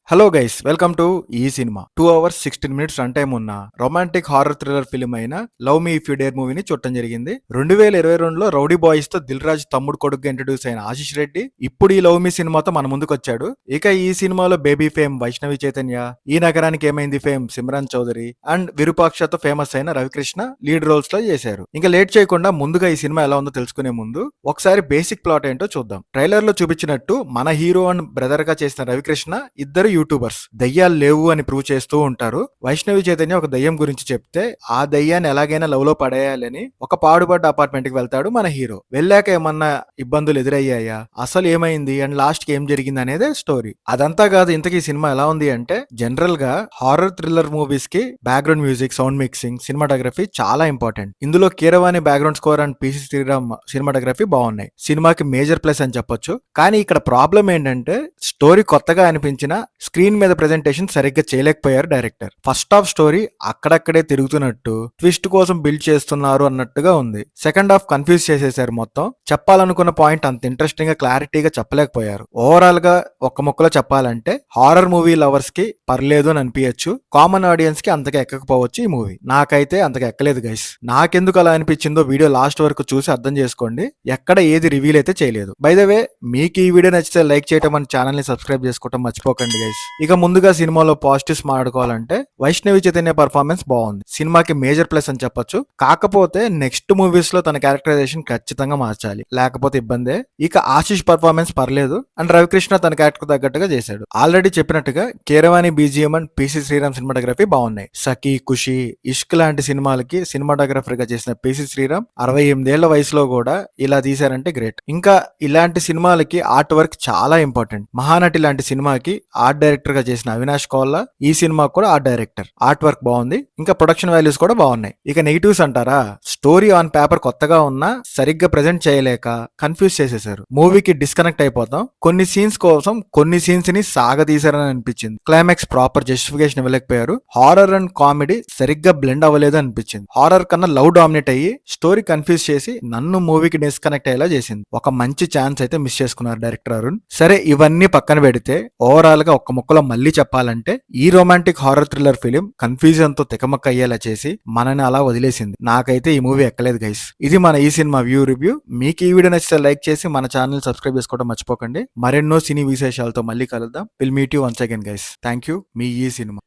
Hello guys, welcome to ఈ cinema. 2 hours 16 minutes run time ఉన్న romantic horror thriller film అయిన love me if you dare మూవీని చూడటం జరిగింది. 2022లో రౌడీ బాయ్స్ తో దిల్ రాజు తమ్ముడు కొడుకుగా ఇంట్రడ్యూస్ అయిన ఆశిష్ రెడ్డి ఇప్పుడు ఈ లవ్ మీ సినిమాతో మన ముందుకు వచ్చాడు. ఇక ఈ సినిమాలో బేబీ ఫేమ్ వైష్ణవి చైతన్య, ఈ నగరానికి ఏమైంది ఫేమ్ సిమ్రాన్ చౌదరి అండ్ విరూపాక్షతో ఫేమస్ అయిన రవికృష్ణ లీడ్ రోల్స్ లో చేశారు. ఇంకా లేట్ చేయకుండా ముందుగా ఈ సినిమా ఎలా ఉందో తెలుసుకునే ముందు ఒకసారి బేసిక్ ప్లాట్ ఏంటో చూద్దాం. ట్రైలర్ లో చూపించినట్టు మన హీరో అండ్ బ్రదర్ గా చేసిన రవికృష్ణ ఇద్దరు యూట్యూబర్స్ దయ్యాలు లేవు అని ప్రూవ్ చేస్తూ ఉంటారు. వైష్ణవి చైతన్య ఒక దయ్యం గురించి చెప్తే ఆ దయ్యాన్ని ఎలాగైనా లవ్ లో పడేయాలని ఒక పాడుపడ్డ అపార్ట్మెంట్ కి వెళ్తాడు మన హీరో. వెళ్ళాక ఏమన్నా ఇబ్బందులు ఎదురయ్యాయా, అసలు ఏమైంది అండ్ లాస్ట్ కి ఏం జరిగింది అనేదే స్టోరీ. అదంతా కాదు, ఇంతకీ సినిమా ఎలా ఉంది అంటే జనరల్ గా హారర్ థ్రిల్లర్ మూవీస్ కి background music, sound mixing, cinematography చాలా ఇంపార్టెంట్. ఇందులో Keeravani background score and PC Sreeram cinematography బాగున్నాయి. సినిమాకి మేజర్ ప్లస్ అని చెప్పొచ్చు. కానీ ఇక్కడ ప్రాబ్లం ఏంటంటే స్టోరీ కొత్తగా అనిపించిన స్క్రీన్ మీద ప్రెజెంటేషన్ సరిగ్గా చేయలేకపోయారు డైరెక్టర్. ఫస్ట్ హాఫ్ స్టోరీ అక్కడక్కడే తిరుగుతున్నట్టు ట్విస్ట్ కోసం బిల్డ్ చేస్తున్నారు అన్నట్టుగా ఉంది. సెకండ్ హాఫ్ కన్ఫ్యూజ్ చేసేసారు మొత్తం. చెప్పాలనుకున్న పాయింట్ అంత ఇంట్రెస్టింగ్ గా క్లారిటీగా చెప్పలేకపోయారు. ఓవరాల్ గా ఒక్క ముక్కలో చెప్పాలంటే హారర్ మూవీ లవర్స్ కి పర్లేదు అని అనిపించచ్చు. కామన్ ఆడియన్స్ కి అంతగా ఎక్కకపోవచ్చు ఈ మూవీ. నాకైతే అంతగా ఎక్కలేదు గైస్. నాకెందుకు అలా అనిపించిందో వీడియో లాస్ట్ వరకు చూసి అర్థం చేసుకోండి. ఎక్కడ ఏది రివీల్ అయితే చేయలేదు. బై ద వే, మీకు ఈ వీడియో నచ్చితే లైక్ చేయడం, మన ఛానల్ ని సబ్స్క్రైబ్ చేసుకోవడం మర్చిపోకండి గైస్. ఇక ముందుగా సినిమాలో పాజిటివ్స్ మాట్లాడుకోవాలంటే వైష్ణవి చైతన్య పర్ఫార్మెన్స్ బాగుంది. సినిమాకి మేజర్ ప్లస్ అని చెప్పొచ్చు. కాకపోతే నెక్స్ట్ మూవీస్ లో తన క్యారెక్టరైజేషన్ ఖచ్చితంగా మార్చాలి, లేకపోతే ఇబ్బందే. ఇక ఆశిష్ పర్ఫార్మెన్స్ పర్లేదు అండ్ రవికృష్ణ తన క్యారెక్టర్ తగ్గట్టుగా చేశాడు. ఆల్రెడీ చెప్పినట్టుగా Keeravani BGM and PC Sreeram cinematography బాగున్నాయి. సఖీ, ఖుషి, ఇష్క్ లాంటి సినిమాలకి సినిమాటోగ్రఫర్ గా చేసిన పిసి శ్రీరామ్ 68 ఏళ్ల వయసులో కూడా ఇలా తీశారంటే గ్రేట్. ఇంకా ఇలాంటి సినిమాలకి ఆర్ట్ వర్క్ చాలా ఇంపార్టెంట్. మహానటి లాంటి సినిమాకి ఆర్ట్ డైరెక్టర్ గా చేసిన అవినాష్ కోల్లా ఈ సినిమా కూడా ఆర్ట్ డైరెక్టర్. ఆర్ట్ వర్క్ బాగుంది. ఇంకా ప్రొడక్షన్ వాల్యూస్ కూడా బాగున్నాయి. ఇక నెగిటివ్స్ అంటారా, స్టోరీ ఆన్ పేపర్ కొత్తగా ఉన్నా సరిగ్గా ప్రెజెంట్ చేయలేక కన్ఫ్యూజ్ చేసేసారు. మూవీకి డిస్కనెక్ట్ అయిపోతాం. కొన్ని సీన్స్ కోసం కొన్ని సీన్స్ ని సాగదీశారని అనిపించింది. క్లైమాక్స్ ప్రాపర్ జస్టిఫికేషన్ ఇవ్వలేకపోయారు. హారర్ అండ్ కామెడీ సరిగ్గా బ్లెండ్ అవ్వలేదు అనిపించింది. హారర్ కన్నా లవ్ డామినేట్ అయ్యి స్టోరీ కన్ఫ్యూజ్ చేసి నన్ను మూవీకి డిస్కనెక్ట్ అయ్యేలా చేసింది. ఒక మంచి ఛాన్స్ అయితే మిస్ చేసుకున్నారు డైరెక్టర్ అరుణ్. సరే, ఇవన్నీ పక్కన పెడితే ఓవరాల్ గా ఒక్క ముక్కలో మళ్ళీ చెప్పాలంటే ఈ romantic horror thriller film confusion తో తికమక్క అయ్యేలా చేసి మనని అలా వదిలేసింది. నాకైతే ఈ మూవీ ఎక్కలేదు గైస్. ఇది మన ఈ సినిమా వ్యూ రివ్యూ. మీకు ఈ వీడియో నచ్చితే లైక్ చేసి మన ఛానల్ సబ్స్క్రైబ్ చేసుకోవడం మర్చిపోకండి. మరెన్నో సినీ విశేషాలతో మళ్ళీ కలుద్దాం. Will meet you once again guys. Thank you. మీ ఈ సినిమా.